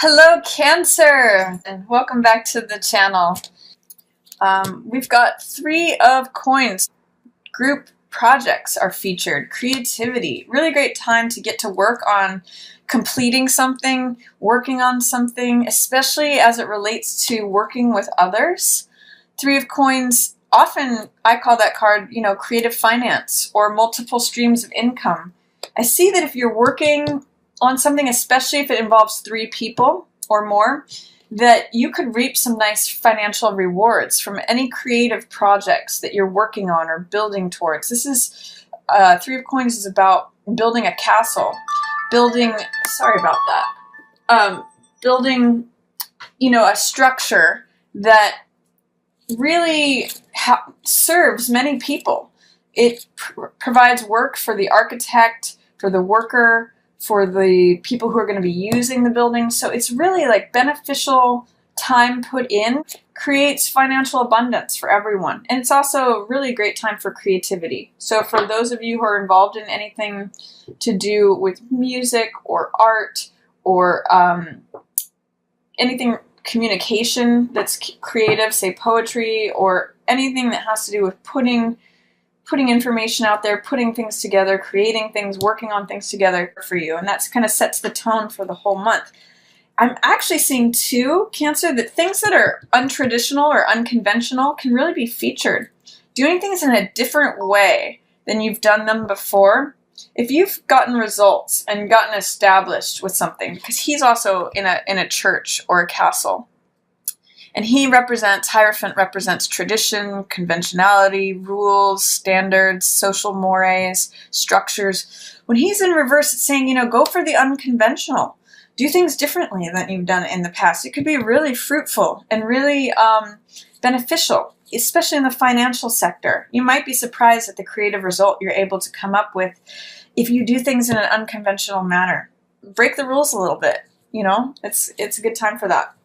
Hello, Cancer, and welcome back to the channel. We've got Three of Coins. Group projects are featured. Creativity. Really great time to get to work on completing something, working on something, especially as it relates to working with others. Three of Coins, often I call that card, creative finance or multiple streams of income. I see that if you're working on something, especially if it involves three people or more, that you could reap some nice financial rewards from any creative projects that you're working on or building towards. This is, Three of Coins is about building a castle, sorry about that, building, a structure that really serves many people. It provides work for the architect, for the worker, for the people who are going to be using the building. So it's really like beneficial time put in, creates financial abundance for everyone. And it's also a really great time for creativity. So for those of you who are involved in anything to do with music or art or anything communication that's creative, say poetry, or anything that has to do with putting information out there, putting things together, creating things, working on things together for you. And that's kind of sets the tone for the whole month. I'm actually seeing too, Cancer, that things that are untraditional or unconventional can really be featured. Doing things in a different way than you've done them before. If you've gotten results and gotten established with something, because he's also in a church or a castle, and Hierophant represents tradition, conventionality, rules, standards, social mores, structures. When he's in reverse, it's saying, go for the unconventional. Do things differently than you've done in the past. It could be really fruitful and really beneficial, especially in the financial sector. You might be surprised at the creative result you're able to come up with if you do things in an unconventional manner. Break the rules a little bit, it's a good time for that.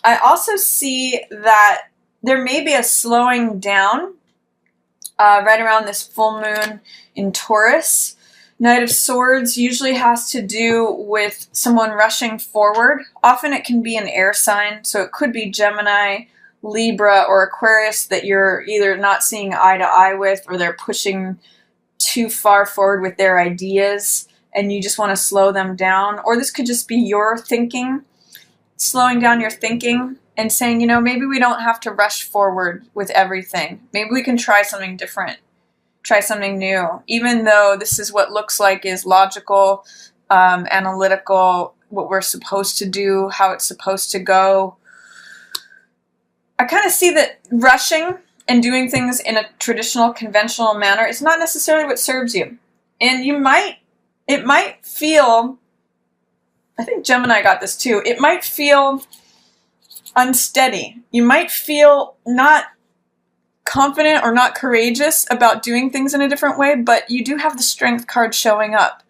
I also see that there may be a slowing down right around this full moon in Taurus. Knight of Swords usually has to do with someone rushing forward. Often it can be an air sign, so it could be Gemini, Libra, or Aquarius that you're either not seeing eye to eye with, or they're pushing too far forward with their ideas and you just want to slow them down. Or this could just be your thinking, slowing down your thinking and saying, maybe we don't have to rush forward with everything. Maybe we can try something different, try something new, even though this is what looks like is logical, analytical, what we're supposed to do, how it's supposed to go. I kind of see that rushing and doing things in a traditional, conventional manner is not necessarily what serves you. And it might feel, I think Gemini got this too, it might feel unsteady. You might feel not confident or not courageous about doing things in a different way, but you do have the Strength card showing up.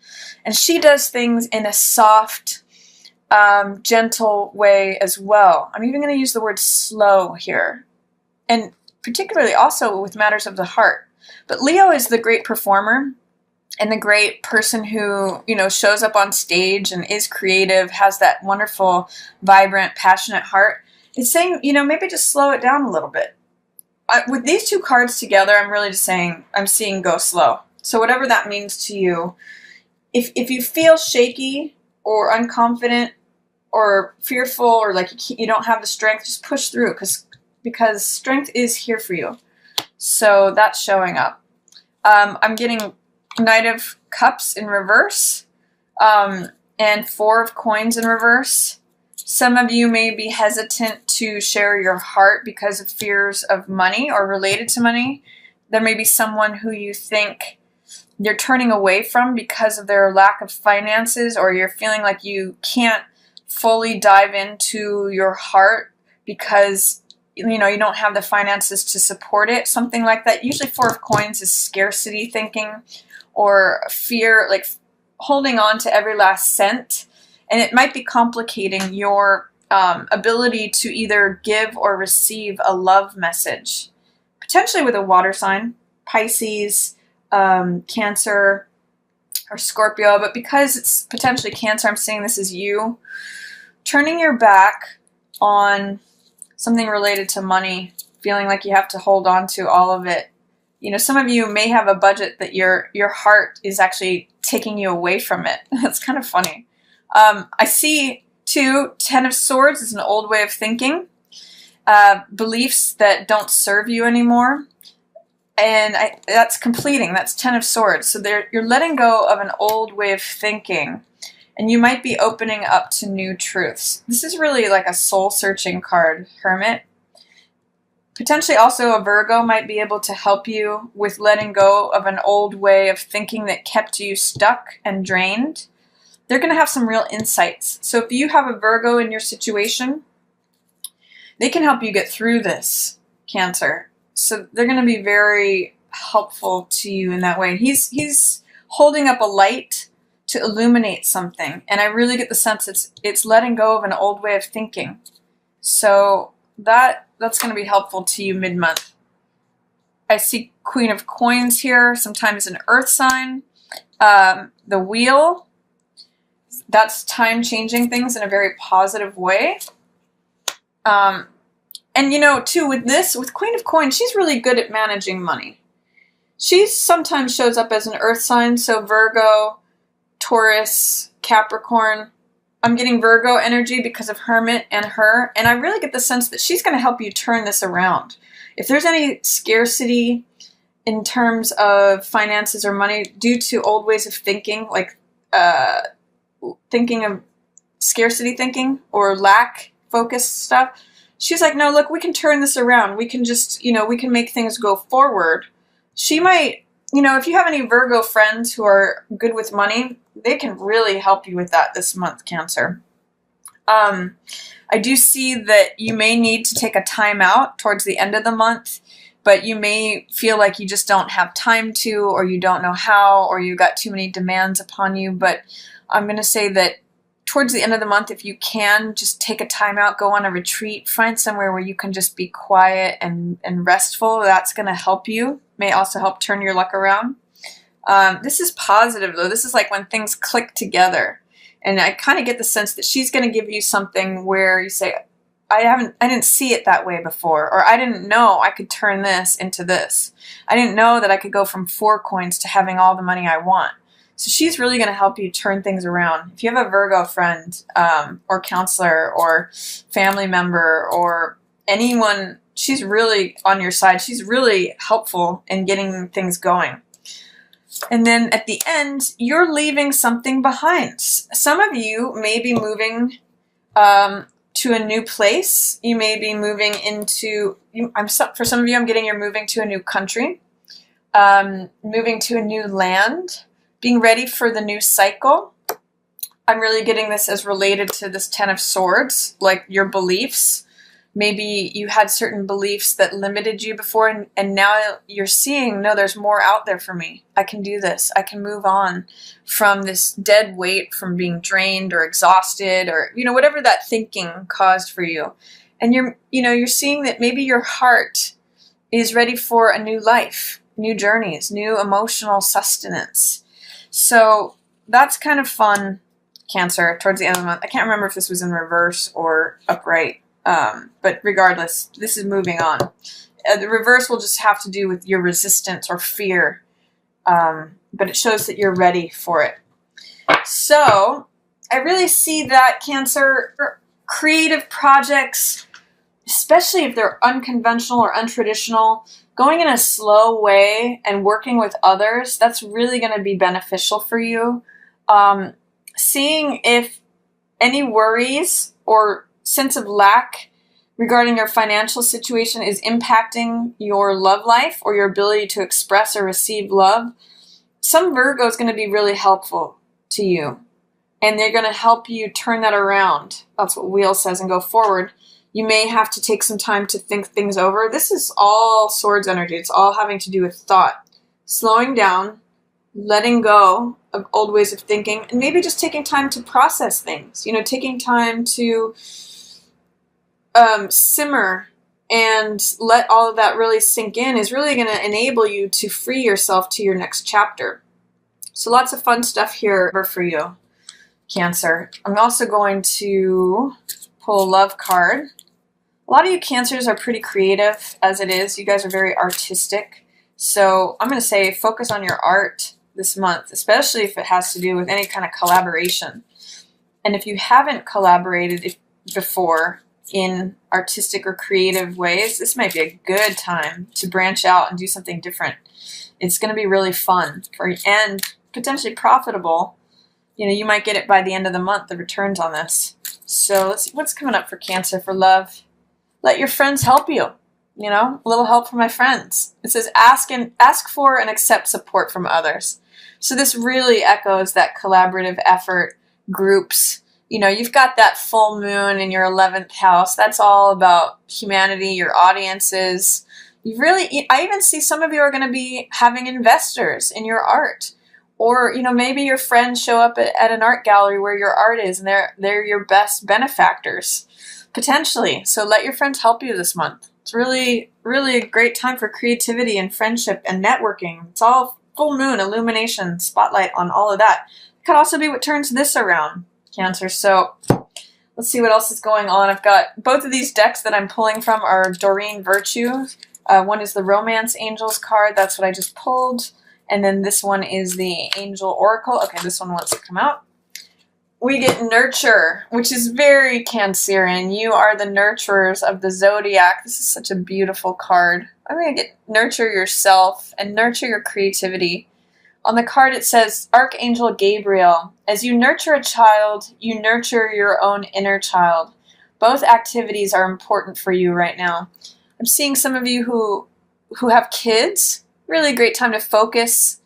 And she does things in a soft, gentle way as well. I'm even going to use the word slow here. And particularly also with matters of the heart. But Leo is the great performer and the great person who, shows up on stage and is creative, has that wonderful, vibrant, passionate heart. It's saying, maybe just slow it down a little bit. With these two cards together, I'm really just saying, I'm seeing go slow. So whatever that means to you, if you feel shaky or unconfident or fearful or like you don't have the strength, just push through because strength is here for you. So that's showing up. I'm getting Knight of Cups in reverse and Four of Coins in reverse. Some of you may be hesitant to share your heart because of fears of money or related to money. There may be someone who you think you're turning away from because of their lack of finances, or you're feeling like you can't fully dive into your heart because you don't have the finances to support it, something like that. Usually Four of Coins is scarcity thinking or fear, like holding on to every last cent. And it might be complicating your ability to either give or receive a love message, potentially with a water sign, Pisces, Cancer, or Scorpio, but because it's potentially Cancer, I'm seeing this as you turning your back on something related to money, feeling like you have to hold on to all of it. You know, some of you may have a budget that your heart is actually taking you away from it. That's kind of funny. I see too, Ten of Swords is an old way of thinking, beliefs that don't serve you anymore. And that's completing. That's Ten of Swords. So you're letting go of an old way of thinking, and you might be opening up to new truths. This is really like a soul-searching card, Hermit. Potentially also a Virgo might be able to help you with letting go of an old way of thinking that kept you stuck and drained. They're going to have some real insights. So if you have a Virgo in your situation, they can help you get through this, Cancer. So they're going to be very helpful to you in that way. He's holding up a light to illuminate something, and I really get the sense it's letting go of an old way of thinking. So that's going to be helpful to you mid-month. I see Queen of Coins here, sometimes an earth sign. The Wheel, that's time changing things in a very positive way. And you know, too, with Queen of Coins, she's really good at managing money. She sometimes shows up as an earth sign, so Virgo, Taurus, Capricorn. I'm getting Virgo energy because of Hermit and her, and I really get the sense that she's going to help you turn this around. If there's any scarcity in terms of finances or money due to old ways of thinking, like thinking of scarcity thinking or lack focused stuff, she's like, no, look, we can turn this around. We can just, we can make things go forward. She might, if you have any Virgo friends who are good with money, they can really help you with that this month, Cancer. I do see that you may need to take a time out towards the end of the month, but you may feel like you just don't have time to, or you don't know how, or you got too many demands upon you. But I'm going to say that towards the end of the month, if you can, just take a time out, go on a retreat, find somewhere where you can just be quiet and restful. That's going to help you. May also help turn your luck around. This is positive, though. This is like when things click together. And I kind of get the sense that she's going to give you something where you say, I didn't see it that way before, or I didn't know I could turn this into this. I didn't know that I could go from 4 coins to having all the money I want. So she's really going to help you turn things around. If you have a Virgo friend or counselor or family member or anyone, she's really on your side. She's really helpful in getting things going. And then at the end, you're leaving something behind. Some of you may be moving to a new place. You may be moving into, for some of you, I'm getting you're moving to a new country, moving to a new land, being ready for the new cycle. I'm really getting this as related to this Ten of Swords, like your beliefs. Maybe you had certain beliefs that limited you before, and now you're seeing, no, there's more out there for me. I can do this. I can move on from this dead weight, from being drained or exhausted, or whatever that thinking caused for you. And you're seeing that maybe your heart is ready for a new life, new journeys, new emotional sustenance. So that's kind of fun, Cancer, towards the end of the month. I can't remember if this was in reverse or upright. But regardless, this is moving on. The reverse will just have to do with your resistance or fear, but it shows that you're ready for it. So I really see that, Cancer, creative projects, especially if they're unconventional or untraditional, going in a slow way and working with others, that's really going to be beneficial for you. Seeing if any worries or sense of lack regarding your financial situation is impacting your love life or your ability to express or receive love, some Virgo is going to be really helpful to you. And they're going to help you turn that around. That's what Wheel says, and go forward. You may have to take some time to think things over. This is all Swords energy. It's all having to do with thought. Slowing down, letting go of old ways of thinking, and maybe just taking time to process things. Taking time to simmer and let all of that really sink in is really going to enable you to free yourself to your next chapter. So lots of fun stuff here for you, Cancer. I'm also going to pull a love card. A lot of you Cancers are pretty creative as it is. You guys are very artistic. So I'm going to say focus on your art this month, especially if it has to do with any kind of collaboration. And if you haven't collaborated before in artistic or creative ways, this might be a good time to branch out and do something different. It's going to be really fun and potentially profitable. You know, you might get it by the end of the month, the returns on this. So let's see what's coming up for Cancer for love. Let your friends help you. You know, a little help from my friends. It says ask for and accept support from others. So this really echoes that collaborative effort, groups. You know, you've got that full moon in your 11th house. That's all about humanity, your audiences. I even see some of you are going to be having investors in your art. Or, you know, maybe your friends show up at an art gallery where your art is, and they're your best benefactors, potentially. So let your friends help you this month. It's really, really a great time for creativity and friendship and networking. It's all full moon, illumination, spotlight on all of that. It could also be what turns this around, Cancer. So let's see what else is going on. I've got both of these decks that I'm pulling from are Doreen Virtue. One is the Romance Angels card. That's what I just pulled. And then this one is the Angel Oracle. Okay, this one wants to come out. We get Nurture, which is very Cancerian. You are the nurturers of the zodiac. This is such a beautiful card. I'm going to get Nurture yourself and nurture your creativity. On the card it says, Archangel Gabriel, as you nurture a child, you nurture your own inner child. Both activities are important for you right now. I'm seeing some of you who have kids. Really great time to focus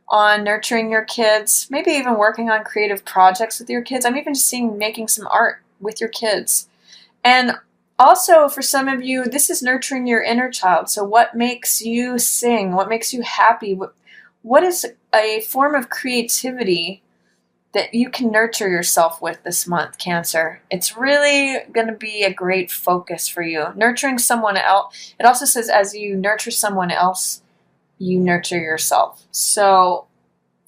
on nurturing your kids, maybe even working on creative projects with your kids. I'm even just seeing making some art with your kids. And also for some of you, this is nurturing your inner child. So what makes you sing? What makes you happy? What is a form of creativity that you can nurture yourself with this month, Cancer? It's really going to be a great focus for you. Nurturing someone else. It also says as you nurture someone else, you nurture yourself. So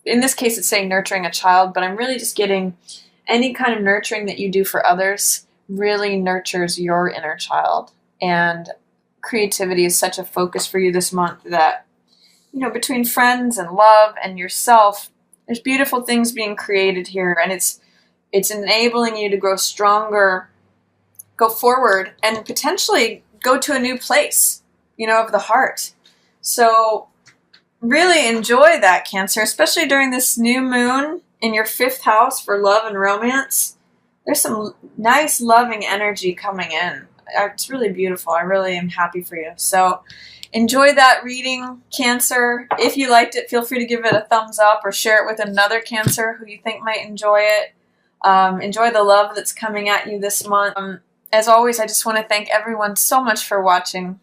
in this case, it's saying nurturing a child, but I'm really just getting any kind of nurturing that you do for others really nurtures your inner child. And creativity is such a focus for you this month that, you know, between friends and love and yourself, there's beautiful things being created here. And it's enabling you to grow stronger, go forward, and potentially go to a new place, you know, of the heart. So really enjoy that, Cancer, especially during this new moon in your 5th house for love and romance. There's some nice loving energy coming in. It's really beautiful. I really am happy for you. So enjoy that reading, Cancer. If you liked it, feel free to give it a thumbs up or share it with another Cancer who you think might enjoy it. Enjoy the love that's coming at you this month. As always, I just want to thank everyone so much for watching.